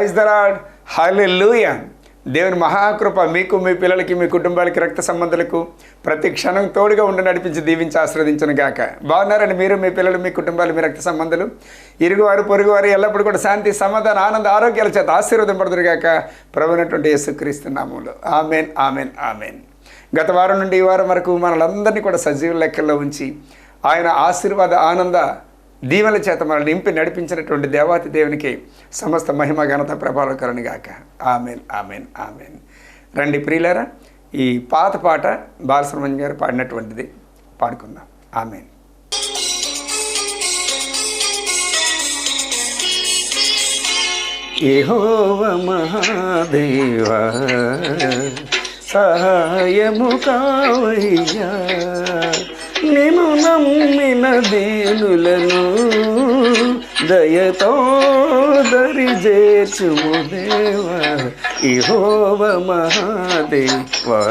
Praise the lord, హల్లెలూయా. దేవుని మహాకృప మీకు, మీ పిల్లలకి, మీ కుటుంబాలకి, రక్త సంబంధులకు ప్రతి క్షణం తోడుగా ఉండి నడిపించి దీవించి ఆశీర్వదించును గాక. బాగున్నారండి మీరు, మీ పిల్లలు, మీ కుటుంబాలు, మీ రక్త సంబంధులు, ఇరుగువారు, పొరుగువారు ఎల్లప్పుడూ కూడా శాంతి, సమాధానం, ఆనంద, ఆరోగ్యాల చేత ఆశీర్వదింపడుదురు గాక ప్రభువైనటువంటి యేసుక్రీస్తు నామములో. Amen, amen, amen. గత వారం నుండి ఈ వారం వరకు మనలందరినీ కూడా సజీవ లెక్కల్లో ఉంచి ఆయన ఆశీర్వాద, ఆనంద దీవెనల చేత మనల్ని నింపి నడిపించినటువంటి దేవాతి దేవునికి సమస్త మహిమ, ఘనత, ప్రభావం కలుగును గాక. Amen, amen, amen. రండి ప్రియులారా, ఈ పాత పాట బాలసుబ్రహ్మణ్యం గారు పాడినటువంటిది పాడుకుందాం. ఆమెన్. యెహోవా మహాదేవా సహాయము కావయ్యా, నిన్ను నమ్మిన దీనులను దయతో దరి చేర్చుము దేవా, యెహోవా మహాదేవా.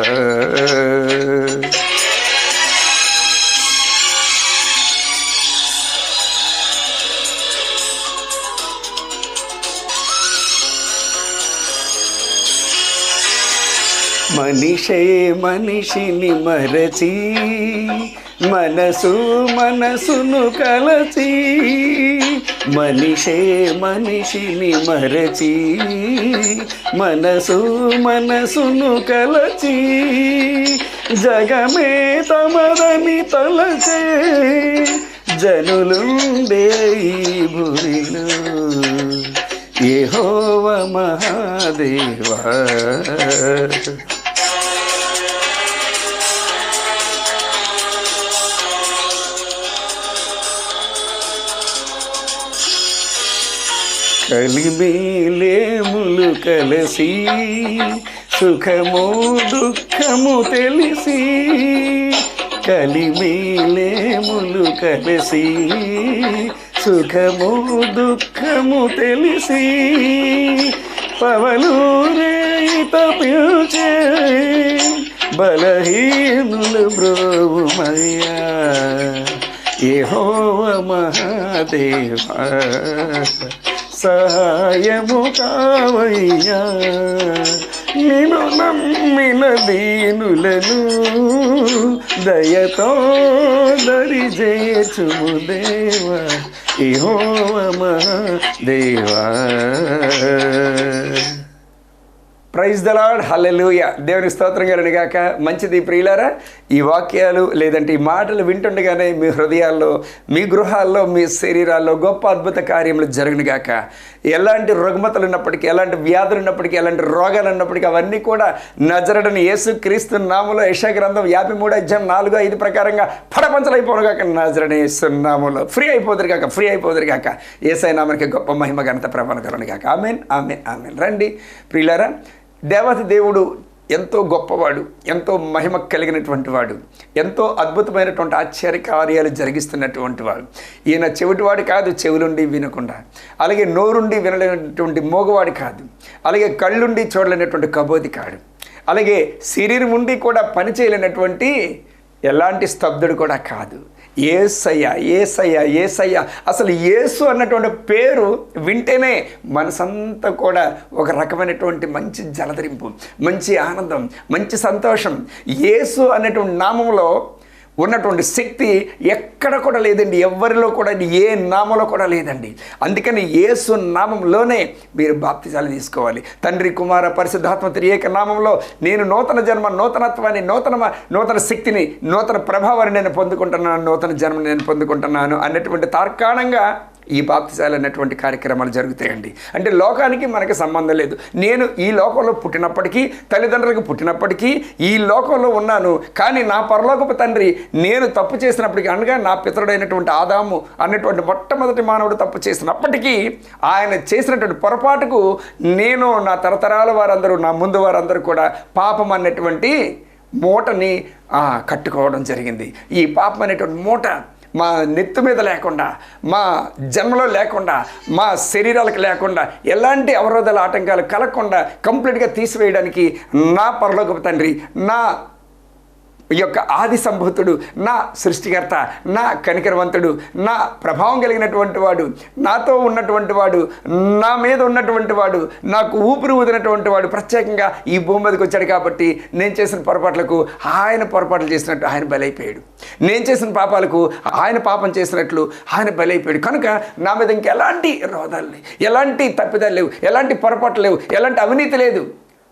మనిషే మనిషిని మరచి, మనసు మనసును కలచి, మనిషే మనిషిని మరచి, మనసు మనసును కలచి, జగమే తమదని తలచే జనులుండే ఈ భూమిలో, యెహోవా మహాదేవా. కలిమేలేములు కలసి, సుఖము దుఃఖము తెలిసి, కలిమేలేములు కలసి, సుఖము దుఃఖము తెలిసి, పవలు రేత పిలిచే బలహీనులు బ్రోవుమయ్యా, యెహోవా మహాదేవా సహాయము కావయ్యా, నిన్ను నమ్మిన దీనులను దయతో దరి చేర్చుము దేవా, యెహోవా మహాదేవా. ప్రైజ్ ద లార్డ్, హల్లెలూయా. దేవుని స్తోత్రం కలుగును గాక. మంచిది ప్రియులారా, ఈ వాక్యాలు లేదంటే ఈ మాటలు వింటుండగానే మీ హృదయాల్లో, మీ గృహాల్లో, మీ శరీరాల్లో గొప్ప అద్భుత కార్యములు జరుగును గాక. ఎలాంటి రుగ్మతలు ఉన్నప్పటికీ, ఎలాంటి వ్యాధులు ఉన్నప్పటికీ, ఎలాంటి రోగాలు ఉన్నప్పటికీ అవన్నీ కూడా నజరేయుడైన యేసుక్రీస్తు నామములో యెషయా గ్రంథం 53:4-5 ప్రకారంగా పడపంచలైపోను గాక. నజరేయుడైన యేసు నామములో ఫ్రీ అయిపోదురు గాక, ఫ్రీ అయిపోదురు గాక. యేసయ్య నామమునకి గొప్ప మహిమ, ఘనత, ప్రభావం కలుగును గాక. Amen, amen, amen. రండి ప్రియులారా, దేవత దేవుడు ఎంతో గొప్పవాడు, ఎంతో మహిమ కలిగినటువంటి వాడు, ఎంతో అద్భుతమైనటువంటి ఆశ్చర్య కార్యాలు జరిగిస్తున్నటువంటి వాడు. ఈయన చెవిటివాడు కాదు, చెవులుండి వినకుండా, అలాగే నోరుండి వినలేనటువంటి మోగవాడు కాదు, అలాగే కళ్ళుండి చూడలేనటువంటి కబోది కాడు, అలాగే శరీరం ఉండి కూడా పని చేయలేనటువంటి ఎలాంటి స్తబ్దుడు కూడా కాదు. యేసయ్య, యేసయ్య, యేసయ్య. అసలు యేసు అన్నటువంటి పేరు వింటేనే మనసంతా కూడా ఒక రకమైనటువంటి మంచి జలధరింపు, మంచి ఆనందం, మంచి సంతోషం. యేసు అనేటువంటి నామంలో ఉన్నటువంటి శక్తి ఎక్కడ కూడా లేదండి, ఎవరిలో కూడా, ఏ నామంలో కూడా లేదండి. అందుకని యేసు నామంలోనే మీరు బాప్తిజాలు తీసుకోవాలి. తండ్రి, కుమార, పరిశుద్ధాత్మ త్రియేక నామంలో నేను నూతన జన్మ, నూతనత్వాన్ని, నూతన శక్తిని, నూతన ప్రభావాన్ని నేను పొందుకుంటున్నాను, నూతన జన్మని నేను పొందుకుంటున్నాను అన్నటువంటి తార్కాణంగా ఈ బాప్తిజాలు అనేటువంటి కార్యక్రమాలు జరుగుతాయండి. అంటే లోకానికి మనకి సంబంధం లేదు. నేను ఈ లోకంలో పుట్టినప్పటికీ, తల్లిదండ్రులకు పుట్టినప్పటికీ ఈ లోకంలో ఉన్నాను. కానీ నా పరలోకపు తండ్రి నేను తప్పు చేసినప్పటికీ, అనగా నా పితరుడైనటువంటి ఆదాము అన్నటువంటి మొట్టమొదటి మానవుడు తప్పు చేసినప్పటికీ, ఆయన చేసినటువంటి పొరపాటుకు నేను, నా తరతరాల వారందరూ, నా ముందు వారందరూ కూడా పాపం అన్నటువంటి మూటని కట్టుకోవడం జరిగింది. ఈ పాపం అనేటువంటి మూట మా నెత్తి మీద లేకుండా, మా జన్మలో లేకుండా, మా శరీరాలకు లేకుండా, ఎలాంటి అవరోధాల ఆటంకాలు కలగకుండా కంప్లీట్గా తీసివేయడానికి నా పరలోకపు తండ్రి, నా ఈ యొక్క ఆది సంభూతుడు, నా సృష్టికర్త, నా కనికరవంతుడు, నా ప్రభావం కలిగినటువంటి వాడు, నాతో ఉన్నటువంటి వాడు, నా మీద ఉన్నటువంటి వాడు, నాకు ఊపిరి ఊదినటువంటి వాడు ప్రత్యేకంగా ఈ భూమి మీదకి వచ్చాడు. కాబట్టి నేను చేసిన పొరపాట్లకు ఆయన పొరపాట్లు చేసినట్టు ఆయన బలైపోయాడు, నేను చేసిన పాపాలకు ఆయన పాపం చేసినట్లు ఆయన బలైపోయాడు. కనుక నా మీద ఇంకెలాంటి రోధాలు లేవు, ఎలాంటి తప్పిదాలు లేవు, ఎలాంటి పొరపాట్లు లేవు, ఎలాంటి అవినీతి లేదు,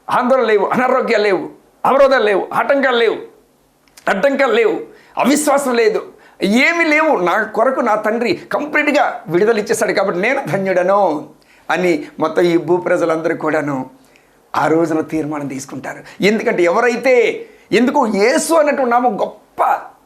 ఆందోళన లేవు, అనారోగ్యాలు లేవు, అవరోధాలు లేవు, ఆటంకాలు లేవు, అడ్డంకాలు లేవు, అవిశ్వాసం లేదు, ఏమీ లేవు. నా కొరకు నా తండ్రి కంప్లీట్గా విడుదల ఇచ్చేస్తాడు. కాబట్టి నేను ధన్యుడను అని మొత్తం ఈ భూ ప్రజలందరూ కూడాను ఆ రోజున తీర్మానం తీసుకుంటారు. ఎందుకంటే ఎందుకు యేసు అన్నటువంటి నామం గొప్ప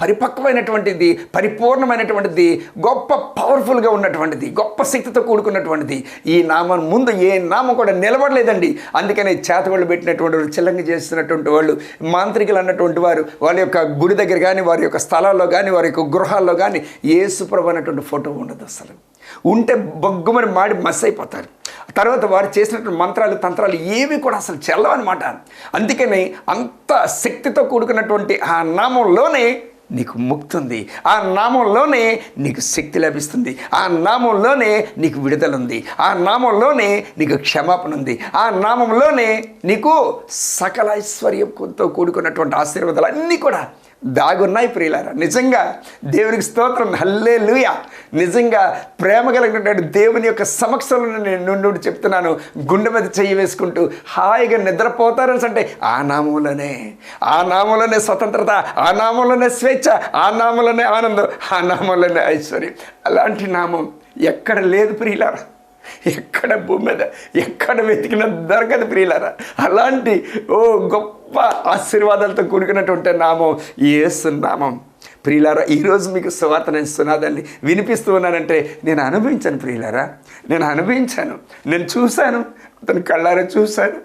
పరిపక్వమైనటువంటిది, పరిపూర్ణమైనటువంటిది, గొప్ప పవర్ఫుల్గా ఉన్నటువంటిది, గొప్ప శక్తితో కూడుకున్నటువంటిది. ఈ నామం ముందు ఏ నామం కూడా నిలబడలేదండి. అందుకనే చేతబడులు పెట్టినటువంటి వాళ్ళు, చిల్లంగి చేస్తున్నటువంటి వాళ్ళు, మాంత్రికులు అన్నటువంటి వారు వాళ్ళ యొక్క గుడి దగ్గర కానీ, వారి యొక్క స్థలాల్లో కానీ, వారి యొక్క గృహాల్లో కానీ యేసుప్రభు అన్నటువంటి ఫోటో ఉండదు. అసలు ఉంటే బొగ్గుమని మాడి మస్ అయిపోతారు. తర్వాత వారు చేసినటువంటి మంత్రాలు, తంత్రాలు ఏవి కూడా అసలు చెల్లవన్నమాట. అందుకని అంత శక్తితో కూడుకున్నటువంటి ఆ నామంలోనే నీకు ముక్తి ఉంది, ఆ నామంలోనే నీకు శక్తి లభిస్తుంది, ఆ నామంలోనే నీకు విడుదల ఉంది, ఆ నామంలోనే నీకు క్షమాపణ ఉంది, ఆ నామంలోనే నీకు సకల ఐశ్వర్యంతో కూడుకున్నటువంటి ఆశీర్వాదాలు అన్నీ కూడా దాగున్నాయి ప్రియులారా. నిజంగా దేవునికి స్తోత్రం, హల్లెలూయా. నిజంగా ప్రేమ కలిగినటువంటి దేవుని యొక్క సమక్షంలో నేను నుండి చెప్తున్నాను, గుండె మీద చెయ్యి వేసుకుంటూ హాయిగా నిద్రపోతారని అంటే ఆ నామంలోనే స్వతంత్రత, ఆ నామంలోనే స్వేచ్ఛ, ఆ నామంలోనే ఆనందం, ఆ నామంలోనే ఐశ్వర్యం. అలాంటి నామం ఎక్కడ లేదు ప్రియులారా, ఎక్కడ భూమి మీద ఎక్కడ వెతికినా దొరకదు ప్రియులారా. అలాంటి గొప్ప ఆశీర్వాదాలతో కూడుకున్నటువంటి నామం యేసు నామం. ప్రియులారా, ఈరోజు మీకు సువార్త నేను సునాదాన్ని వినిపిస్తూ ఉన్నానంటే నేను అనుభవించాను ప్రియులారా, నేను అనుభవించాను, నేను చూశాను, అతని కళ్ళారా చూశాను.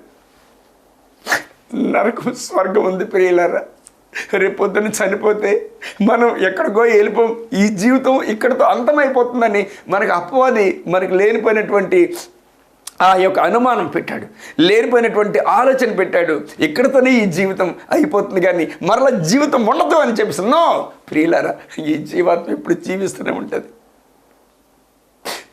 నరకం స్వర్గం ఉంది ప్రియులారా. రేపొద్దున చనిపోతే మనం ఎక్కడికో వెళ్ళిపోం, ఈ జీవితం ఇక్కడితో అంతమైపోతుందని మనకు అపవాది మనకు లేనిపోయినటువంటి ఆ యొక్క అనుమానం పెట్టాడు, లేనిపోయినటువంటి ఆలోచన పెట్టాడు. ఇక్కడితోనే ఈ జీవితం అయిపోతుంది కానీ మరలా జీవితం ఉండదు అని చెప్పేసి. నో ప్రియులారా, ఈ జీవాత్మ ఇప్పుడు జీవిస్తూనే ఉంటుంది.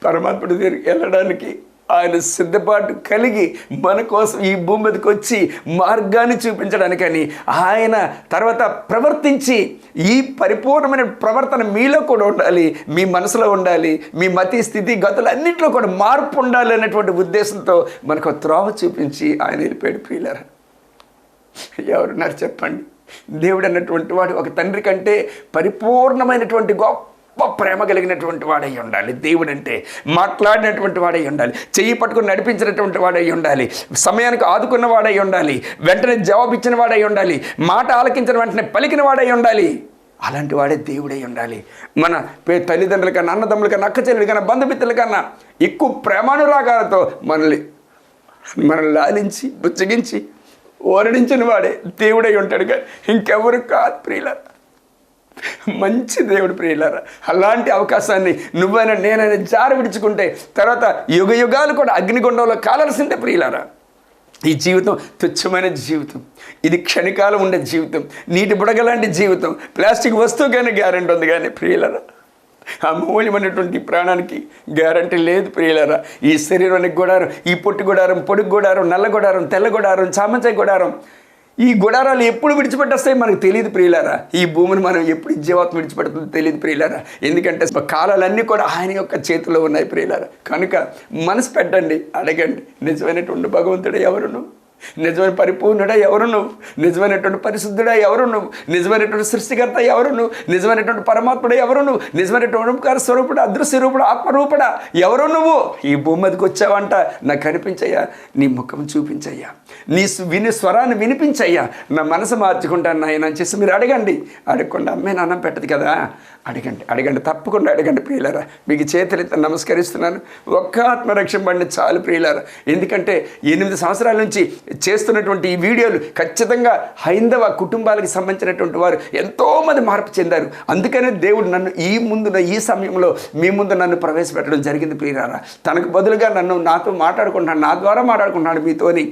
పరమాత్ముడి దగ్గరికి వెళ్ళడానికి ఆయన సిద్ధపాటు కలిగి మన కోసం ఈ భూమి మీదకి వచ్చి మార్గాన్ని చూపించడానికని ఆయన తర్వాత ప్రవర్తించి ఈ పరిపూర్ణమైన ప్రవర్తన మీలో కూడా ఉండాలి, మీ మనసులో ఉండాలి, మీ మతి స్థితి గతులు అన్నింటిలో కూడా మార్పు ఉండాలి అనేటువంటి ఉద్దేశంతో మనకు త్రోవ చూపించి ఆయన వెళ్ళిపోయాడు. ప్రియులారా, ఎవరున్నారు చెప్పండి? దేవుడు అన్నటువంటి వాడు ఒక తండ్రి కంటే పరిపూర్ణమైనటువంటి గొప్ప ప్రేమ కలిగినటువంటి వాడై ఉండాలి. దేవుడు అంటే మాట్లాడినటువంటి వాడై ఉండాలి, చెయ్యి పట్టుకుని నడిపించినటువంటి వాడై ఉండాలి, సమయానికి ఆదుకున్న వాడై ఉండాలి, వెంటనే జవాబు ఇచ్చిన వాడై ఉండాలి, మాట ఆలకించిన వెంటనే పలికిన వాడై ఉండాలి. అలాంటి వాడే దేవుడై ఉండాలి. మన తల్లిదండ్రుల కన్నా, అన్నదమ్ముల కన్నా, అక్క చెల్లెల కన్నా, బంధుమిత్రుల కన్నా ఎక్కువ ప్రేమానురాగాలతో మనల్ని లాలించి బుచ్చగించి ఓరడించిన వాడే దేవుడై ఉంటాడు కానీ ఇంకెవరు కాదు ప్రియులారా. మంచి దేవుడు ప్రియులారా. అలాంటి అవకాశాన్ని నువ్వైనా నేనైనా జారి విడుచుకుంటే తర్వాత యుగ యుగాలు కూడా అగ్నిగుండంలో కాలాల్సిందే ప్రియులారా. ఈ జీవితం తుచ్చమైన జీవితం, ఇది క్షణికాలం ఉండే జీవితం, నీటి బుడగలాంటి జీవితం, ప్లాస్టిక్ వస్తువుకైనా గ్యారెంటీ ఉంది కానీ ప్రియులారా అమూల్యమైనటువంటి ప్రాణానికి గ్యారంటీ లేదు ప్రియులారా. ఈ శరీరానికి గుడారం, ఈ పొట్టి గుడారం, పొడుగు గుడారం, నల్ల గుడారం, తెల్ల గుడారం, చామంచాయి గుడారం, ఈ గుడారాలు ఎప్పుడు విడిచిపెట్టేస్తాయి మనకు తెలియదు ప్రియులారా. ఈ భూమిని మనం ఎప్పుడు జీవాత్మ విడిచిపెడుతుందో తెలియదు ప్రియులారా. ఎందుకంటే కాలాలన్నీ కూడా ఆయన యొక్క చేతిలో ఉన్నాయి ప్రియులారా. కనుక మనసు పెట్టండి, అడగండి, నిజమైనటువంటి భగవంతుడు ఎవరు నువ్వు, నిజమైన పరిపూర్ణుడా ఎవరు నువ్వు, నిజమైనటువంటి పరిశుద్ధుడా ఎవరు నువ్వు, నిజమైనటువంటి సృష్టికర్త ఎవరు నువ్వు, నిజమైనటువంటి పరమాత్ముడు ఎవరు నువ్వు, నిజమైనటువంటి ఓంకార స్వరూపుడు, అదృశ్య రూపుడు, ఆత్మరూపుడా ఎవరు నువ్వు. ఈ భూమి మీదకి వచ్చావంట, నాకు కనిపించయ్యా, నీ ముఖం చూపించయ్యా, నీ స్వరాన్ని వినిపించయ్యా, నా మనసు మార్చుకుంటాను నాయన అని చేసి మీరు అడగండి. అడగకుండా అమ్మే నాన్నం పెట్టదు కదా, అడగండి, తప్పకుండా అడగండి ప్రియులారా. మీకు చేతులెత్తి నమస్కరిస్తున్నాను. ఒక్క ఆత్మరక్షణ బండి చాలు ప్రియులారా. ఎందుకంటే 8 సంవత్సరాల నుంచి చేస్తున్నటువంటి ఈ వీడియోలు ఖచ్చితంగా హైందవ కుటుంబాలకు సంబంధించినటువంటి వారు ఎంతోమంది మార్పు చెందారు. అందుకనే దేవుడు నన్ను ఈ సమయంలో మీ ముందు నన్ను ప్రవేశపెట్టడం జరిగింది ప్రియులారా. తనకు బదులుగా నాతో మాట్లాడుకుంటున్నాడు, నా ద్వారా మాట్లాడుకుంటున్నాడు మీతోని.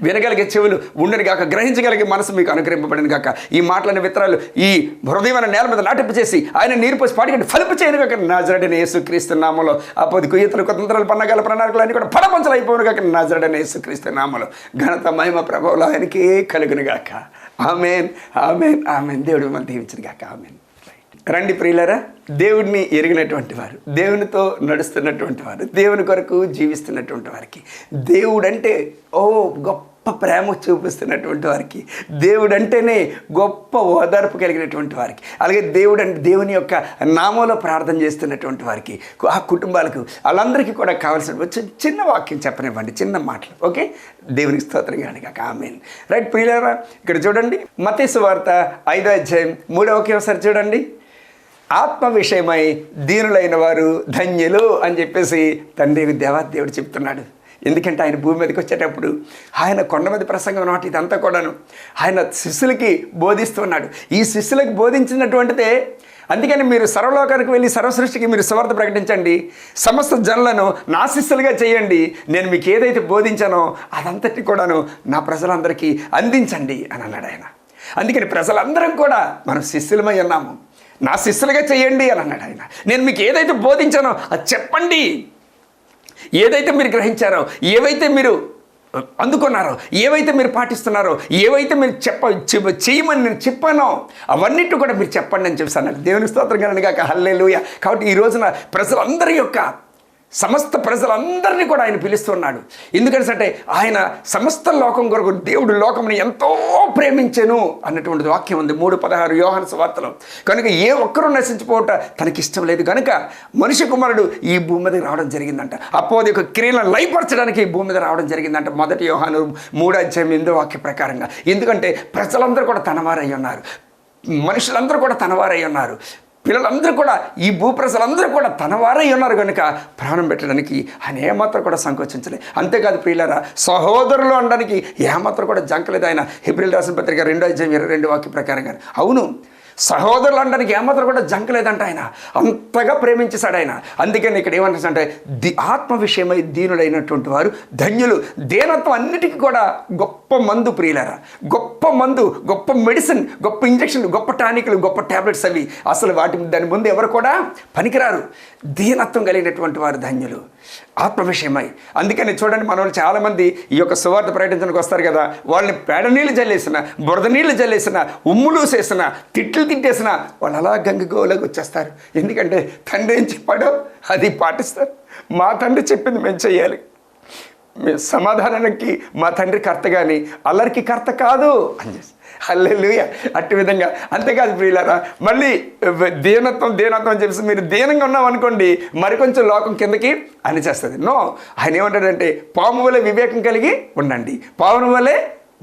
వినగలిగే చెవులు ఉండని గాక, గ్రహించగలిగే మనసు మీకు అనుగ్రహింపబడిన గాక. ఈ మాటలని విత్తనాలు ఈ హృదయమైన నేల మీద నాటింపు చేసి ఆయన నీరు పోసి పాటికండి ఫలింపు చేయను గాక నాజరేయుడైన యేసుక్రీస్తు నామములో. అపోది కుయ్యతలు కుతంత్రాలు పన్నగాల ప్రణాళికలు అన్నీ కూడా పడపంచలు అయిపోను గాక నాజరేయుడైన యేసుక్రీస్తు నామములో. ఘనత మహిమ ప్రభావాలు ఆయనకే కలుగును గాక. ఆమేన్, ఆమేన్, ఆమేన్. దేవుడు మనం దీవించును గాక. ఆమేన్. రండి ప్రియులారా, దేవుడిని ఎరిగినటువంటి వారు, దేవునితో నడుస్తున్నటువంటి వారు, దేవుని కొరకు జీవిస్తున్నటువంటి వారికి, దేవుడంటే గొప్ప ప్రేమ చూపిస్తున్నటువంటి వారికి, దేవుడంటేనే గొప్ప ఓదార్పు కలిగినటువంటి వారికి, అలాగే దేవుని యొక్క నామంలో ప్రార్థన చేస్తున్నటువంటి వారికి, ఆ కుటుంబాలకు, వాళ్ళందరికీ కూడా కావాల్సిన చిన్న వాక్యం చెప్పనివ్వండి, చిన్న మాటలు. ఓకే, దేవునికి స్తోత్రం గాని కాక. ఆమేన్. రైట్ ప్రియులారా, ఇక్కడ చూడండి మత్తయి సువార్త 5వ అధ్యాయం 3వ వాక్యం ఒకసారి చూడండి. ఆత్మ విషయమై దీనులైన వారు ధన్యులు అని చెప్పేసి తండ్రి దేవుడు చెప్తున్నాడు. ఎందుకంటే ఆయన భూమి మీదకి వచ్చేటప్పుడు ఆయన కొండ మీద ప్రసంగం నాటి ఇదంతా కూడాను ఆయన శిష్యులకి బోధిస్తున్నాడు. ఈ శిష్యులకు బోధించినటువంటిదే. అందుకని మీరు సర్వలోకానికి వెళ్ళి సర్వసృష్టికి మీరు సువార్త ప్రకటించండి, సమస్త జనులను నా శిష్యులుగా చేయండి, నేను మీకు ఏదైతే బోధించానో అదంతటి కూడాను నా ప్రజలందరికీ అందించండి అని అన్నాడు ఆయన. అందుకని ప్రజలందరం కూడా మనం శిష్యులమై ఉన్నాము, నా శిష్యులుగా చేయండి అని అన్నాడు ఆయన. నేను మీకు ఏదైతే బోధించానో అది చెప్పండి, ఏదైతే మీరు గ్రహించారో, ఏవైతే మీరు అందుకున్నారో, ఏవైతే మీరు పాటిస్తున్నారో, ఏవైతే మీరు చేయమని నేను చెప్పానో అవన్నిటి కూడా మీరు చెప్పండి అని చెప్పి అన్నాడు. దేవుని స్తోత్రం కలుగును గాక. హల్లెలూయా. కాబట్టి ఈ రోజున ప్రజలందరి యొక్క సమస్త ప్రజలందరినీ కూడా ఆయన పిలుస్తున్నాడు. ఎందుకంటే ఆయన సమస్త లోకం కొరకు దేవుడు లోకంని ఎంతో ప్రేమించెను అన్నటువంటి వాక్యం ఉంది 3:16 యోహాను సువార్తలో. కనుక ఏ ఒక్కరూ నశించిపోవట తనకిష్టం లేదు కనుక మనిషి కుమారుడు ఈ భూమి మీద రావడం జరిగిందంట. అపోది యొక్క క్రియలను లయపరచడానికి ఈ భూమి మీద రావడం జరిగిందంట. 1 యోహాను 3:8 వాక్య ప్రకారంగా. ఎందుకంటే ప్రజలందరూ కూడా తనవారై ఉన్నారు, మనుషులందరూ కూడా తనవారై ఉన్నారు, పిల్లలందరూ కూడా ఈ భూప్రజలందరూ కూడా తనవారై ఉన్నారు కనుక ప్రాణం పెట్టడానికి ఆయన ఏమాత్రం కూడా సంకోచించలేదు. అంతేకాదు ప్రియులారా, సహోదరులు అనడానికి ఏమాత్రం కూడా జంకలేదు ఆయన. హెబ్రీయులకు రాసిన పత్రిక 2:22 వాక్య ప్రకారంగా. అవును, సహోదరులు అనడానికి ఏమాత్రం కూడా జంకలేదంట ఆయన, అంతగా ప్రేమించేశాడు ఆయన. అందుకని ఇక్కడ ఏమంటారంటే ఆత్మ విషయమై దీనులైనటువంటి వారు ధన్యులు. దేనత్వం అన్నిటికీ కూడా గొప్ప మందు ప్రియులారా, గొప్ప మందు, గొప్ప మెడిసిన్, గొప్ప ఇంజక్షన్లు, గొప్ప టానిక్లు, గొప్ప ట్యాబ్లెట్స్ అవి అసలు దాని ముందు ఎవరు కూడా పనికిరారు. దీనత్వం కలిగినటువంటి వారు ధన్యులు ఆత్మ విషయమై. అందుకని చూడండి, మన వాళ్ళు చాలామంది ఈ యొక్క సువార్త ప్రకటించడానికి వస్తారు కదా, వాళ్ళని పేడ నీళ్ళు జల్లేసిన, బురద నీళ్ళు జల్లేసిన, ఉమ్ములూసేసిన, తిట్లు తిట్టేసిన వాళ్ళు అలా గంగగోలోకి వచ్చేస్తారు. ఎందుకంటే తండ్రి ఏం చెప్పాడో అది పాటిస్తారు. మా తండ్రి చెప్పింది మేము చెయ్యాలి. సమాధానానికి మా తండ్రి కర్త కానీ అల్లరికి కర్త కాదు అని చేసి హల్లెలూయా. అట్టి విధంగా. అంతేకాదు ప్రియులారా, మళ్ళీ దీనత్వం అని చెప్పేసి మీరు దీనంగా ఉన్నాం అనుకోండి, మరికొంచెం లోకం కిందకి అనిచేస్తుంది. నో, ఆయన ఏమంటాడంటే పాము వలె వివేకం కలిగి ఉండండి, పావును వలె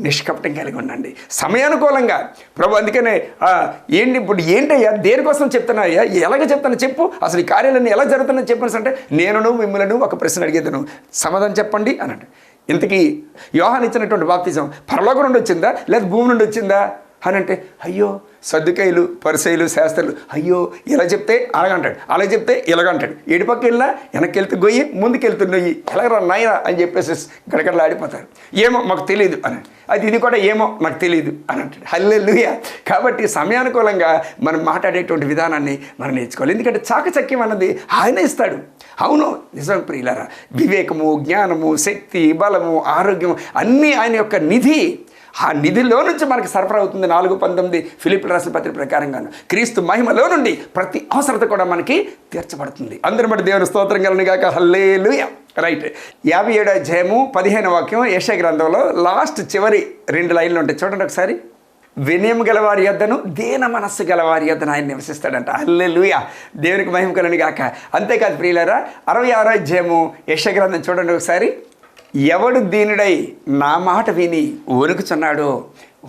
నిష్కపటం కలిగి ఉండండి, సమయానుకూలంగా. ప్రభు అందుకనే ఇప్పుడు ఏంటయ్యా, దేనికోసం చెప్తున్నాయ్యా, ఎలాగ చెప్తాను చెప్పు, అసలు ఈ కార్యాలన్నీ ఎలా జరుగుతుందని చెప్పేసి అంటే నేను మిమ్మల్ని ఒక ప్రశ్న అడిగేదను, సమాధానం చెప్పండి అన్నాడు. ఇంతకీ యోహాను ఇచ్చినటువంటి బాప్తిజం పరలోకం నుండి వచ్చిందా లేదా భూమి నుండి వచ్చిందా అని అంటే, అయ్యో సద్దుకైలు, పరిసయ్యులు, శాస్త్రులు అయ్యో ఇలా చెప్తే అలాగంటాడు, అలా చెప్తే ఇలాగంటాడు, ఎడిపక్క వెళ్ళినా వెనక్కి వెళ్తే గొయ్యి, ముందుకు వెళ్తే నొయ్యి, ఎలాగరా నాయన అని చెప్పేసి గడగడలు ఆడిపోతారు. ఏమో మాకు తెలియదు అని, అది ఇది కూడా ఏమో నాకు తెలియదు అని అంటాడు. హల్లెలూయా. కాబట్టి సమయానుకూలంగా మనం మాట్లాడేటువంటి విధానాన్ని మనం నేర్చుకోవాలి. ఎందుకంటే చాకచక్యం అన్నది ఆయన ఇస్తాడు. అవును, నిజం ప్రియులారా, వివేకము, జ్ఞానము, శక్తి, బలము, ఆరోగ్యం అన్నీ ఆయన యొక్క నిధి. ఆ నిధిలో నుంచి మనకు సరఫరా అవుతుంది. 4:19 ఫిలిప్పీయులకు రాసిన పత్రిక ప్రకారంగాను క్రీస్తు మహిమలో నుండి ప్రతి అవసరత కూడా మనకి తీర్చబడుతుంది. అందరి బట్టి దేవుని స్తోత్రం కలుగును గాక. హల్లెలూయా. రైట్. 57వ అధ్యాయము 15వ వాక్యం యెషయా గ్రంథంలో లాస్ట్ చివరి 2 లైన్లు ఉంటాయి. చూడండి ఒకసారి. వినయం గలవారి యొద్దను దీన మనస్సు గలవారి యొద్దను ఆయన నివసిస్తాడంట. హల్లెలూయా. దేవునికి మహిమ కలుగును గాక. అంతేకాదు ప్రియులారా, 66వ అధ్యాయము యెషయా గ్రంథం చూడండి ఒకసారి. ఎవడు దీనుడై నా మాట విని వణుకుచున్నాడో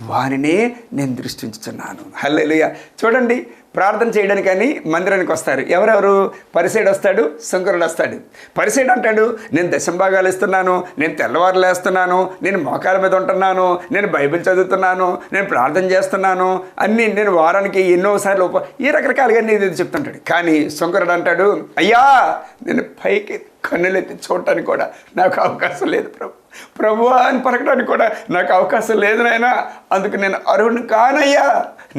వానినే నేను దృష్టించుచున్నాను. హల్లెలూయా. చూడండి, ప్రార్థన చేయడానికని మందిరానికి వస్తారు. ఎవరెవరు? పరిసైడు వస్తాడు, శంకరుడు వస్తాడు. పరిసైడు అంటాడు, నేను దశంభాగాలు ఇస్తున్నాను, నేను తెల్లవారులు వేస్తున్నాను, నేను మోకాల మీద ఉంటున్నాను, నేను బైబిల్ చదువుతున్నాను, నేను ప్రార్థన చేస్తున్నాను, అన్నీ నేను వారానికి ఎన్నోసార్లు ఈ రకరకాలుగా నేను చెప్తుంటాడు. కానీ శంకరుడు అంటాడు, అయ్యా నేను పైకి కన్నులెత్తి చూడటానికి కూడా నాకు అవకాశం లేదు ప్రభు. ప్రభువా అని పలకడానికి కూడా నాకు అవకాశం లేదు నాయనా, అందుకు నేను అర్హుని కానయ్యా.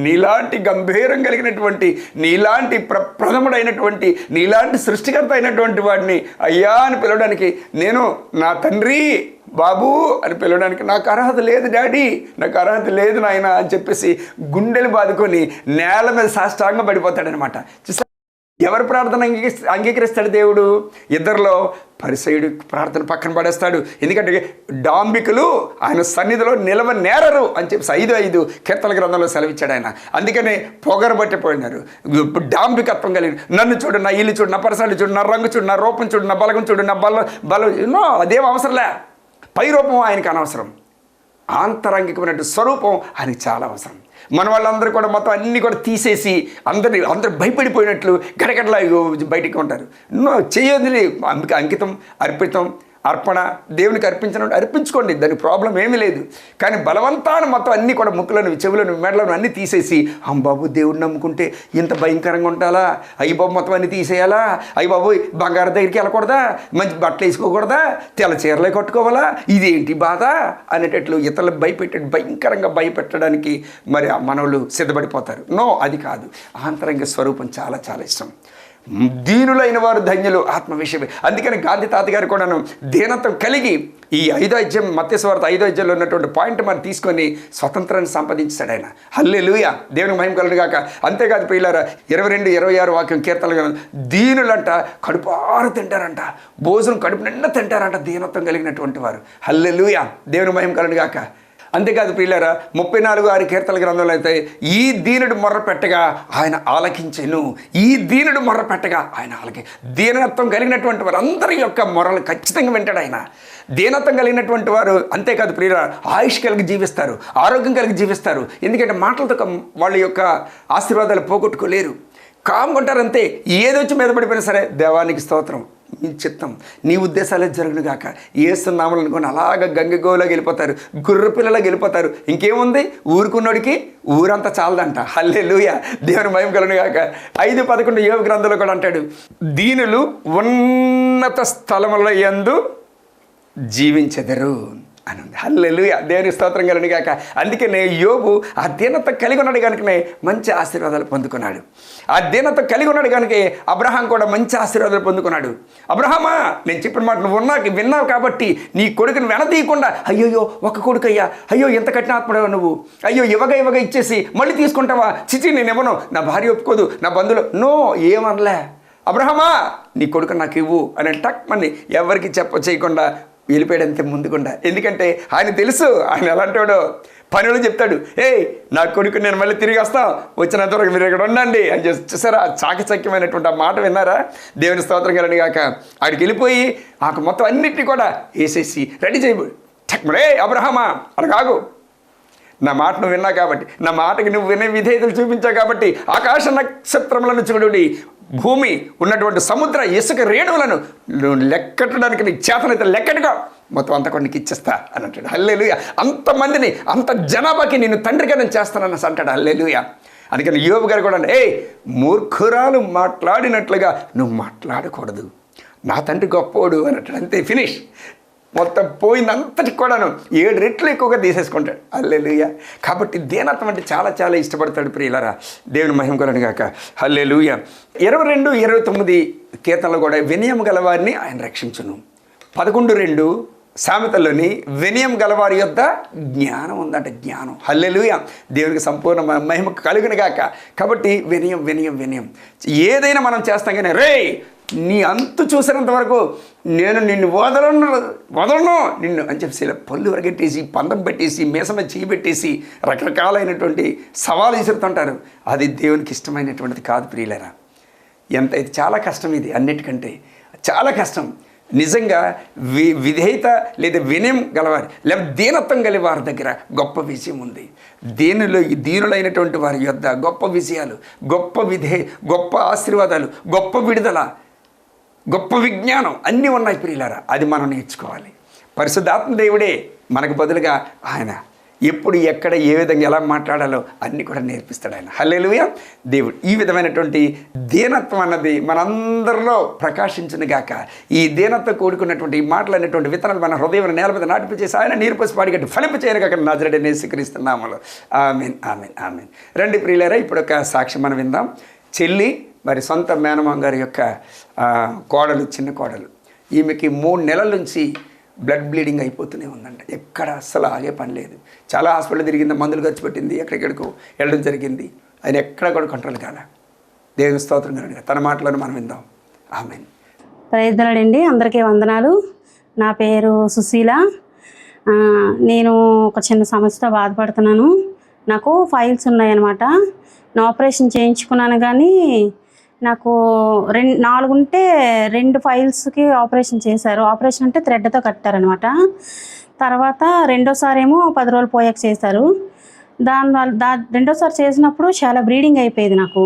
నీలాంటి గంభీరం కలిగినటువంటి, నీలాంటి ప్రథముడైనటువంటి, నీలాంటి సృష్టికర్త అయినటువంటి వాడిని అయ్యా అని పిలవడానికి, నేను నా తండ్రి బాబు అని పిలవడానికి నాకు అర్హత లేదు డాడీ, నాకు అర్హత లేదు నాయన అని చెప్పేసి గుండెలు బాదుకొని నేల మీద సాష్టాంగం పడిపోతాడనమాట. ఎవరి ప్రార్థన అంగీకరిస్తాడు దేవుడు? ఇద్దరిలో పరిసయుడు ప్రార్థన పక్కన పడేస్తాడు. ఎందుకంటే డాంబికులు ఆయన సన్నిధిలో నిలవనేరరు అని చెప్పి 5:5 కీర్తన గ్రంథంలో సెలవిచ్చాడు ఆయన. అందుకనే పొగరు పట్టిపోయినారు. డాంబికత్వం కలిగి, నన్ను చూడు, నా ఇల్లు చూడు, నా పరిసరాలు చూడు, నా రంగు చూడు, నా రూపం చూడు, నా బలగం చూడు, నా బలం నో, అదేం అవసరంలే. పై రూపం ఆయనకు అనవసరం, ఆంతరంగికమైన స్వరూపం ఆయనకి చాలా అవసరం. మన వాళ్ళందరూ కూడా మొత్తం అన్నీ కూడా తీసేసి అందరూ భయపడిపోయినట్లు గడగడలా బయటికి ఉంటారు. చేయొద్దు, అంకితం, అర్పితం, అర్పణ దేవునికి అర్పించుకోండి, దానికి ప్రాబ్లం ఏమీ లేదు. కానీ బలవంతాన్ని మొత్తం అన్నీ కూడా ముక్కులను, చెవులను, మెడలను అన్నీ తీసేసి బాబు దేవుడిని నమ్ముకుంటే ఇంత భయంకరంగా ఉంటాలా, అయ్యి బాబు మొత్తం అన్నీ తీసేయాలా, అయ్యి బాబు బంగారు దగ్గరికి వెళ్ళకూడదా, మంచి బట్టలు వేసుకోకూడదా, తెల్ల చీరలే కట్టుకోవాలా, ఇదేంటి బాధ అనేటట్లు ఇతరులు భయంకరంగా భయపెట్టడానికి మరి మనవులు సిద్ధపడిపోతారు. నో, అది కాదు. ఆంతరంగ స్వరూపం చాలా చాలా ఇష్టం. దీనులైన వారు ధన్యులు ఆత్మ విషయమే. అందుకని గాంధీ తాతగారు కూడాను దీనత్వం కలిగి ఈ 5వ అధ్యాయం మత్తయి సువార్త 5వ అధ్యాయంలో ఉన్నటువంటి పాయింట్ మనం తీసుకొని స్వతంత్రాన్ని సంపాదించాడు ఆయన. హల్లెలూయా, దేవునికి మహిమ కలుగును గాక. అంతేకాదు ప్రియులారా, 22-26 వాక్యం కీర్తనలు, దీనులంట కడుపారు తింటారంట, భోజనం కడుపు నిండా తింటారంట దీనత్వం కలిగినటువంటి వారు. హల్లెలూయా, దేవునికి మహిమ కలుగును గాక. అంతేకాదు ప్రియులారా, 34-6 కీర్తన గ్రంథంలో అయితే ఈ దీనుడు మొర్ర పెట్టగా ఆయన ఆలకించెను, ఈ దీనుడు మొర్ర పెట్టగా ఆయన దీనత్వం కలిగినటువంటి వారు అందరి యొక్క మొరలు ఖచ్చితంగా వింటాడు ఆయన. దీనత్వం కలిగినటువంటి వారు అంతేకాదు ప్రియులారా, ఆయుష్ కలిగి జీవిస్తారు, ఆరోగ్యం కలిగి జీవిస్తారు. ఎందుకంటే మాటలతో వాళ్ళ యొక్క ఆశీర్వాదాలు పోగొట్టుకోలేరు, కామ్కుంటారు అంతే. ఏదొచ్చి మీద పడిపోయినా సరే దేవానికి స్తోత్రం, నీ చిత్తం, నీ ఉద్దేశాలే జరుగును గాక, ఏస్తున్నామని అనుకుని అలాగ గంగగోలాగా వెళ్ళిపోతారు, గుర్ర పిల్లలాగా వెళ్ళిపోతారు. ఇంకేముంది, ఊరుకున్నోడికి ఊరంతా చాలదంట. హల్లెలూయా, దేవుని మహిమ కలుగును గాక. 5:11 యోబు గ్రంథంలో కూడా అంటాడు, దీనులు ఉన్నత స్థలముల యందు జీవించెదరు అని ఉంది. హల్లెలూయా, దేవుని స్తోత్రం కలుగును గాక. అందుకనే యోబు ఆ దీనత కలిగి ఉన్నాడు కనుకనే మంచి ఆశీర్వాదాలు పొందుకున్నాడు. ఆ దీనత కలిగి ఉన్నాడు కనుక అబ్రహాం కూడా మంచి ఆశీర్వాదాలు పొందుకున్నాడు. అబ్రహామా, నేను చెప్పిన మాట నువ్వు విన్నావు కాబట్టి నీ కొడుకుని వెనతీయకుండా, అయ్యోయ్యో ఒక కొడుకయ్యా, అయ్యో ఎంత కఠినాత్ముడవు నువ్వు, అయ్యో ఇవ్వగా ఇచ్చేసి మళ్ళీ తీసుకుంటావా, చిచి నేను ఇవ్వను, నా భార్య ఒప్పుకోదు, నా బంధువులు, నో, ఏమనలే. అబ్రహామా నీ కొడుకు నాకు ఇవ్వు అని టక్ మని ఎవరికి చేయకుండా వెళ్ళిపోయాడంతే ముందుకుండా. ఎందుకంటే ఆయన తెలుసు ఆయన ఎలాంటివాడో. పనులు చెప్తాడు, నా కొడుకు నేను మళ్ళీ తిరిగి వస్తాం, వచ్చినంత వరకు మీరు ఇక్కడ ఉండండి అని చూసారా, చాకచక్యమైనటువంటి ఆ మాట విన్నారా? దేవుని స్తోత్రం కలుగును గాక. ఆడికి వెళ్ళిపోయి ఆకు మొత్తం అన్నిటినీ కూడా వేసేసి రెడీ చేయబోడు. చక్మడే అబ్రహామా అలా కాగు, నా మాట నువ్వు విన్నా కాబట్టి, నా మాటకి నువ్వు వినే విధేయతలు చూపించావు కాబట్టి ఆకాశ నక్షత్రములను చూడుడి, భూమి ఉన్నటువంటి సముద్ర ఇసుక రేణువులను లెక్కట్టడానికి నీకు చేతనైతే లెక్కట్టుగా మొత్తం అంతా కొన్ని ఇచ్చేస్తా అని అంటాడు. హల్లెలూయా, అంతమందిని అంత జనాభాకి నేను తండ్రిగా నేను చేస్తానన్న అంటాడు. హల్లెలూయా. అందుకని యోబు గారు కూడా మూర్ఖురాలు మాట్లాడినట్లుగా నువ్వు మాట్లాడకూడదు, నా తండ్రి గొప్పోడు అని అంటాడు. అంతే, ఫినిష్. మొత్తం పోయిందంతటి కూడాను 7 రెట్లు ఎక్కువగా తీసేసుకుంటాడు. హల్లెలూయా. కాబట్టి దీనత్వం అంటే చాలా చాలా ఇష్టపడతాడు ప్రియులారా. దేవుని మహిమ కలుగును గాక. హల్లెలూయా. 22-29 కీర్తనలు కూడా వినయం గలవారిని ఆయన రక్షించును. 11:2 సామెతల్లోని వినయం గలవారి యొద్ద జ్ఞానం ఉందంట, జ్ఞానం. హల్లెలూయా, దేవునికి సంపూర్ణ మహిమ కలుగును గాక. కాబట్టి వినయం వినయం వినయం ఏదైనా మనం చేస్తాం కానీ, రే నీ అంతు చూసినంత వరకు నేను నిన్ను వదలను నిన్ను అని చెప్పేసి ఇలా పళ్ళు వరగెట్టేసి, పందం పెట్టేసి, మీసమ చేయి పెట్టేసి రకరకాలైనటువంటి సవాలు విసురుతుంటారు. అది దేవునికి ఇష్టమైనటువంటిది కాదు ప్రియులారా. ఇది చాలా కష్టం, ఇది అన్నిటికంటే చాలా కష్టం. నిజంగా విధేయత లేదా వినయం గలవారి లేదా దీనత్వం గల వారి దగ్గర గొప్ప విజయం ఉంది. దీనులైనటువంటి వారి యొద్ద గొప్ప విజయాలు, గొప్ప ఆశీర్వాదాలు, గొప్ప విడుదల, గొప్ప విజ్ఞానం అన్నీ ఉన్నాయి ప్రియులారా. అది మనం నేర్చుకోవాలి. పరిశుద్ధాత్మ దేవుడే మనకు బదులుగా ఆయన ఎప్పుడు ఎక్కడ ఏ విధంగా ఎలా మాట్లాడాలో అన్నీ కూడా నేర్పిస్తాడు ఆయన. హల్లెలూయా. దేవుడు ఈ విధమైనటువంటి దీనత్వం అన్నది మనందరిలో ప్రకాశించును గాక. ఈ దీనత్వం కూడుకున్నటువంటి ఈ మాటలు అనేటువంటి విత్తనాలు మన హృదయం నేల మీద నాటిపించేసి ఆయన నీరు పోసి పాడిగట్టి ఫలింపు చేయను గాక నజరేయుడైన యేసుక్రీస్తు నామములో. ఆమేన్ ఆమేన్ ఆమేన్. రండి ప్రియులారా, ఇప్పుడు ఒక సాక్ష్యం మనం విందాం. చెల్లి మరి సొంత మేనమామ గారి యొక్క కోడలు, చిన్న కోడలు, ఈమెకి 3 నెలల నుంచి బ్లడ్ బ్లీడింగ్ అయిపోతూనే ఉందంట. ఎక్కడ అస్సలు ఆగే పని లేదు. చాలా హాస్పిటల్ తిరిగింది, మందులు ఖర్చు పెట్టింది, ఎక్కడికెక్కడికో వెళ్ళడం జరిగింది. ఆయన ఎక్కడ కూడా కంట్రోల్ కాలే. దేవుని స్తోత్రం కనుక తన మాటలను మనం విందాం. ఆమేన్. ప్రైజ్ ది లార్డ్ అండి. అందరికీ వందనాలు. నా పేరు సుశీల. నేను ఒక చిన్న సమస్యతో బాధపడుతున్నాను. నాకు ఫైల్స్ ఉన్నాయన్నమాట. నా ఆపరేషన్ చేయించుకున్నాను, కానీ నాకు 4 ఉంటే 2 ఫైల్స్కి ఆపరేషన్ చేశారు. ఆపరేషన్ అంటే థ్రెడ్తో కట్టారనమాట. తర్వాత రెండోసారి ఏమో 10 రోజులు పోయాక చేశారు. దానివల్ల రెండోసారి చేసినప్పుడు చాలా బ్లీడింగ్ అయిపోయేది. నాకు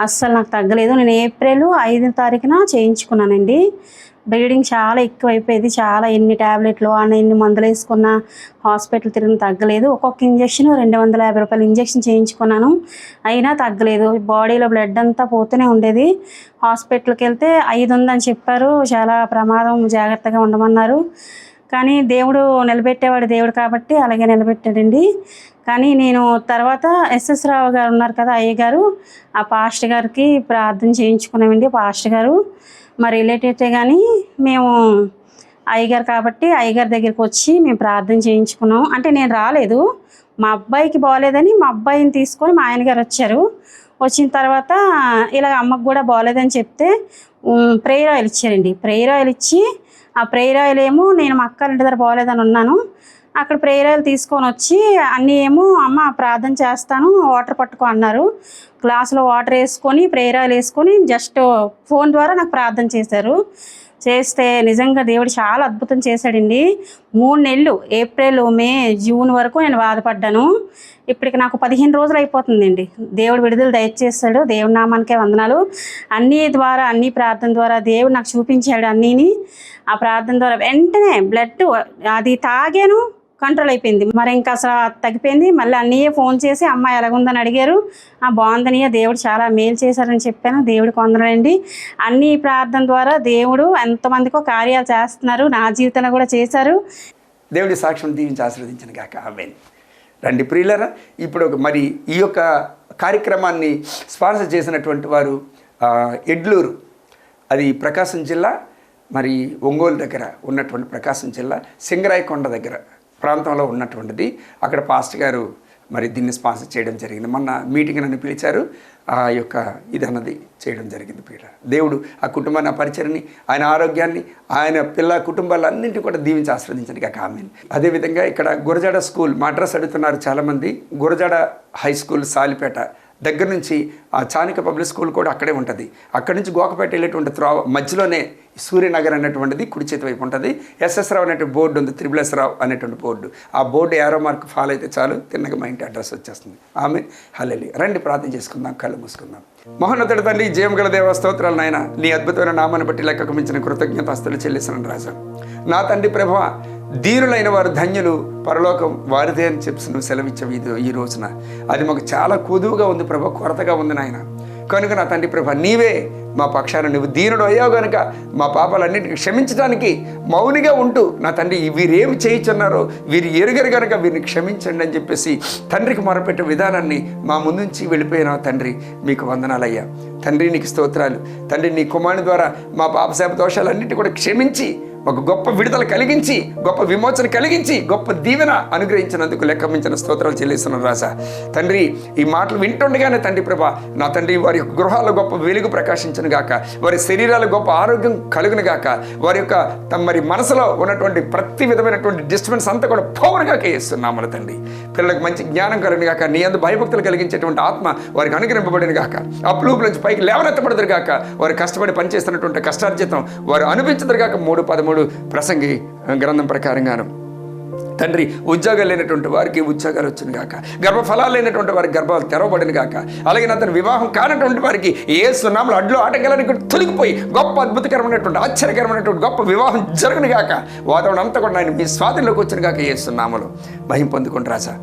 అస్సలు నాకు తగ్గలేదు. నేను ఏప్రిల్ 5వ తారీఖున చేయించుకున్నానండి. బ్లీడింగ్ చాలా ఎక్కువ అయిపోయేది. చాలా ఎన్ని ట్యాబ్లెట్లు ఎన్ని మందులు వేసుకున్నా హాస్పిటల్ తిరిగిన తగ్గలేదు. ఒక్కొక్క ఇంజక్షన్ 250 రూపాయలు ఇంజక్షన్ చేయించుకున్నాను, అయినా తగ్గలేదు. బాడీలో బ్లడ్ అంతా పోతూనే ఉండేది. హాస్పిటల్కి వెళ్తే 5 ఉందని చెప్పారు. చాలా ప్రమాదం, జాగ్రత్తగా ఉండమన్నారు. కానీ దేవుడు నిలబెట్టేవాడు దేవుడు కాబట్టి అలాగే నిలబెట్టాడండి. కానీ నేను తర్వాత ఎస్ఎస్ రావు గారు ఉన్నారు కదా, అయ్య గారు, ఆ పాస్టర్ గారికి ప్రార్థన చేయించుకున్నామండి. పాస్టర్ గారు మా రిలేటివ్సే, కానీ మేము అయ్యగారు కాబట్టి అయ్యగారి దగ్గరికి వచ్చి మేము ప్రార్థన చేయించుకున్నాం. అంటే నేను రాలేదు, మా అబ్బాయికి బాగోలేదని మా అబ్బాయిని తీసుకొని మా ఆయనగారు వచ్చారు. వచ్చిన తర్వాత ఇలా అమ్మకు కూడా బాగోలేదని చెప్తే ప్రేయర్ ఆయిల్ ఇచ్చారండి. ప్రేయర్ ఆయిల్ ఇచ్చి, ఆ ప్రేయర్ ఆయిల్ ఏమో నేను మా అక్క ఇంటి దగ్గర బాగోలేదని ఉన్నాను, అక్కడ ప్రేయర్ ఆయిల్ తీసుకొని వచ్చి అన్నీ ఏమో అమ్మ ప్రార్థన చేస్తాను వాటర్ పట్టుకో అన్నారు. గ్లాసులో వాటర్ వేసుకొని ప్రేయర్ ఆయిల్ వేసుకొని జస్ట్ ఫోన్ ద్వారా నాకు ప్రార్థన చేశారు. చేస్తే నిజంగా దేవుడు చాలా అద్భుతం చేశాడండి. 3 నెలలు ఏప్రిల్, మే, జూన్ వరకు నేను బాధపడ్డాను. ఇప్పటికి నాకు 15 రోజులు అయిపోతుందండి. దేవుడు విడుదల దయచేస్తాడు. దేవుడి నామానికే వందనాలు. అన్ని ప్రార్థన ద్వారా దేవుడు నాకు చూపించాడు అన్నీని. ఆ ప్రార్థన ద్వారా వెంటనే బ్లడ్ అది తాగాను, కంట్రోల్ అయిపోయింది. మరి ఇంకా అసలు తగ్గిపోయింది. మళ్ళీ అన్నయ్య ఫోన్ చేసి అమ్మాయి ఎలాగుందని అడిగారు. బాగుందనియ, దేవుడు చాలా మేలు చేశారని చెప్పాను. దేవుడికి వందనండి. అన్ని ప్రార్థన ద్వారా దేవుడు ఎంతమందికో కార్యాలు చేస్తున్నారు, నా జీవితంలో కూడా చేశారు. దేవుడి సాక్ష్యం దీవించి ఆశీర్వదించిన గాక. ఆమేన్. రండి ప్రియులారా, ఇప్పుడు మరి ఈ యొక్క కార్యక్రమాన్ని స్పాన్సర్ చేసినటువంటి వారు ఎడ్లూరు, అది ప్రకాశం జిల్లా, మరి ఒంగోలు దగ్గర ఉన్నటువంటి ప్రకాశం జిల్లా సింగరాయకొండ దగ్గర ప్రాంతంలో ఉన్నటువంటిది. అక్కడ పాస్టర్ గారు మరి దీన్ని స్పాన్సర్ చేయడం జరిగింది. మొన్న మీటింగ్ నన్ను పిలిచారు, ఆ యొక్క ఇది అన్నది చేయడం జరిగింది. ప్రియులారా, దేవుడు ఆ కుటుంబాన్ని, ఆ పరిచయాన్ని, ఆయన ఆరోగ్యాన్ని, ఆయన పిల్ల కుటుంబాలన్నింటినీ కూడా దీవించి ఆశీర్వదించండి కాక. ఆమేన్. అదేవిధంగా ఇక్కడ గురజాడ స్కూల్, మా అడ్రస్ అడుగుతున్నారు చాలామంది. గురజాడ హై స్కూల్ సాలిపేట దగ్గర నుంచి ఆ చానిక పబ్లిక్ స్కూల్ కూడా అక్కడే ఉంటుంది. అక్కడి నుంచి గోకపేట వెళ్ళేటువంటి త్రోవ మధ్యలోనే సూర్యనగర్ అనేటువంటిది కుడి చేతి వైపు ఉంటుంది. ఎస్ఎస్ రావు అనేటువంటి బోర్డు ఉంది, త్రిబుల్ రావు అనేటువంటి బోర్డు. ఆ బోర్డు యారో మార్క్ ఫాలో అయితే చాలు, తిన్నగా మా ఇంటి అడ్రస్ వచ్చేస్తుంది. ఆమేన్. హల్లెలూయా. రండి ప్రార్థన చేసుకుందాం, కళ్ళు మూసుకుందాం. మహోన్నతుడు తండ్రి, జయం గల దేవ, స్తోత్రాలు నాయన. నీ అద్భుతమైన నామాన్ని బట్టి లెక్కకు మించిన కృతజ్ఞతాస్తులు చెల్లిస్తున్నాను రాజా. నా తండ్రి ప్రభువా, దీనులైన వారు ధన్యులు, పరలోకం వారిదే అని చెప్పి నువ్వు సెలవిచ్చావు ఈ రోజున. అది మాకు చాలా కొదువుగా ఉంది ప్రభా, కొరతగా ఉంది నాయన. కనుక నా తండ్రి ప్రభా, నీవే మా పక్షాన నువ్వు దీనుడు అయ్యావు కనుక మా పాపాలన్నింటినీ క్షమించడానికి మౌనిగా ఉంటూ, నా తండ్రి వీరేమి చేయించున్నారో వీరు ఎరుగరు కనుక వీరిని క్షమించండి అని చెప్పేసి తండ్రికి మొరపెట్టే విధానాన్ని మా ముందుంచి వెళ్ళిపోయిన తండ్రి, మీకు వందనాలయ్యా. తండ్రి నీకు స్తోత్రాలు. తండ్రి నీ కుమారుని ద్వారా మా పాపశాప దోషాలన్నింటినీ కూడా క్షమించి ఒక గొప్ప విడుదల కలిగించి, గొప్ప విమోచన కలిగించి, గొప్ప దీవెన అనుగ్రహించినందుకు లెక్కమించిన స్తోత్రాలు చెల్లిస్తున్నాను రాజా. తండ్రి ఈ మాటలు వింటుండగానే తండ్రి ప్రభా, నా తండ్రి వారి యొక్క గృహాల్లో గొప్ప వెలుగు ప్రకాశించను గాక, వారి శరీరాలు గొప్ప ఆరోగ్యం కలుగును గాక, వారి యొక్క మరి మనసులో ఉన్నటువంటి ప్రతి విధమైనటువంటి డిస్టర్బెన్స్ అంతా కూడా పవర్గా చేస్తున్నాము తండ్రి. పిల్లలకు మంచి జ్ఞానం కలుగును గాక, నీ అందు భయభక్తులు కలిగించేటువంటి ఆత్మ వారికి అనుగ్రహింపబడిన గాక, అప్లూపు నుంచి పైకి లేవనెత్తబడదురు గాక, వారు కష్టపడి పనిచేస్తున్నటువంటి కష్టార్జితం వారు అనిపించదురు గాక. 3:13 ప్రసంగి గ్రంథం ప్రకారంగాను తండ్రి, ఉద్యోగాలు లేనటువంటి వారికి ఉద్యోగాలు వచ్చిన గాక, గర్భఫలాలు లేనటువంటి వారికి గర్భాలు తెరవబడిన గాక, అలాగే అతను వివాహం కానటువంటి వారికి యేసు నామములో అడ్లు ఆటంకాలన్నీ కూడా తొలగిపోయి గొప్ప అద్భుతకరమైనటువంటి ఆశ్చర్యకరమైనటువంటి గొప్ప వివాహం జరుగును గాక. వాతావరణం అంతా కూడా ఆయన మీ స్వాధీనంలోకి వచ్చిన గాక. యేసు నామములో మహిమ పొందుకోండి రాజా.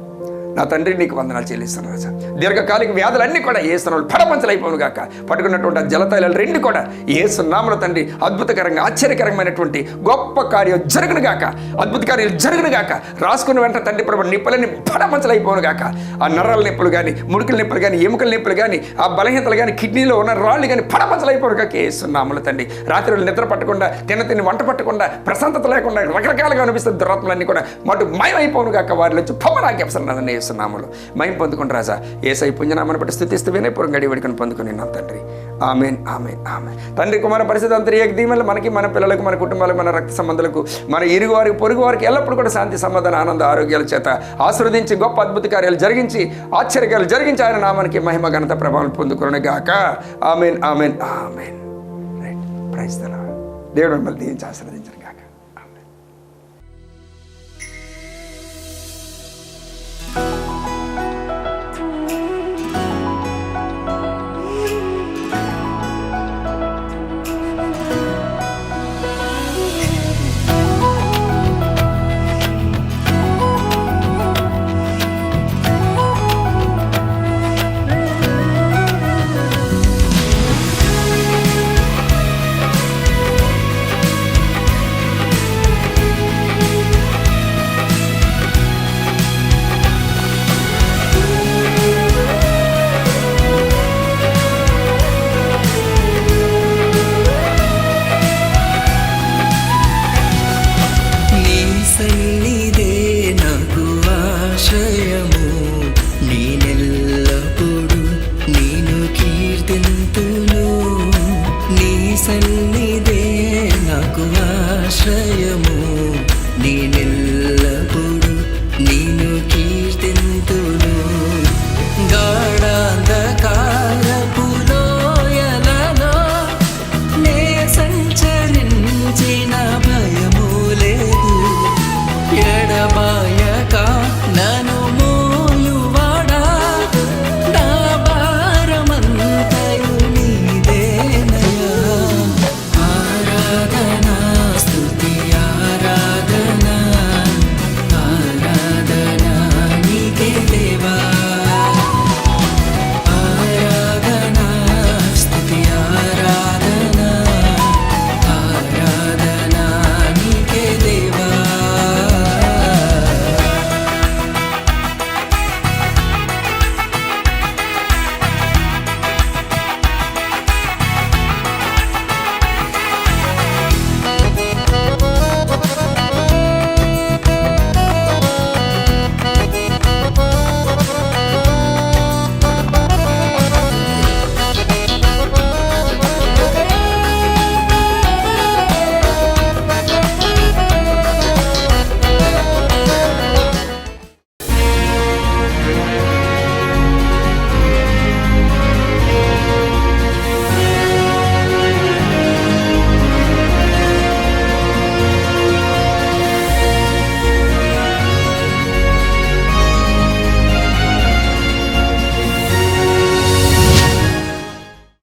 నా తండ్రి నీకు వందనాలు చెల్లిస్తాను రాజా. దీర్ఘకాలిక వ్యాధులన్నీ కూడా ఏసునామములో పడపంచలైపోను గాక. పట్టుకున్నటువంటి ఆ జలతైలాలు రెండు కూడా ఏసునామములో తండ్రి అద్భుతకరంగా ఆశ్చర్యకరమైనటువంటి గొప్ప కార్యం జరుగును గాక. అద్భుత కార్యాలు జరుగును గాక. రాసుకున్న వెంట తండ్రి ప్రభు నిప్పులన్నీ పడపంచలైపోను గాక. ఆ నరాల నొప్పులు కానీ, ముడుకుల నొప్పులు కానీ, ఎముకల నొప్పులు కానీ, ఆ బలహీనతలు కానీ, కిడ్నీలో ఉన్న రాళ్ళు కానీ పడపంచలైపోను గాక ఏసునామములో తండ్రి. రాత్రులు నిద్ర పట్టకుండా, తిని వంట పట్టకుండా, ప్రశాంతత లేకుండా రకరకాలుగా అనిపిస్తుంది దురాత్మలన్నీ కూడా మటు మయమైపోను గాక. వారిలో వచ్చి పొమ్మనాకేస్తున్నాను ఏసునామములో మయం పొందుకుని రాజా. ఏసై పుణ్యనామాన్ని బట్టి స్తుతిస్తూ వినయపూర్వం గడి వేడుకొని పొందుకుని నా తండ్రి. Amen amen amen. తండ్రి కుమార పరిస్థితి అంతర్యాగ దీవెనలు మనకి, మన పిల్లలకు, మన కుటుంబాలకు, మన రక్త సంబంధాలకు, మన ఇరుగు వారికి, పొరుగు వారికి ఎల్లప్పుడూ కూడా శాంతి, సమాధాన, ఆనంద, ఆరోగ్యాల చేత ఆశీర్వదించి గొప్ప అద్భుత కార్యాలు జరిగించి, ఆశ్చర్యకార్యాలు జరిగించి ఆయన నామానికి మహిమ, ఘనత, ప్రభావం పొందుకునే గాక. Amen amen amen. Right. Praise the lord. దేవుడు మిమ్మల్ని దీవించి ఆశీర్వదించను గాక. ఆమెన్. సన్నిధే నాకు ఆశ్రయము, నీ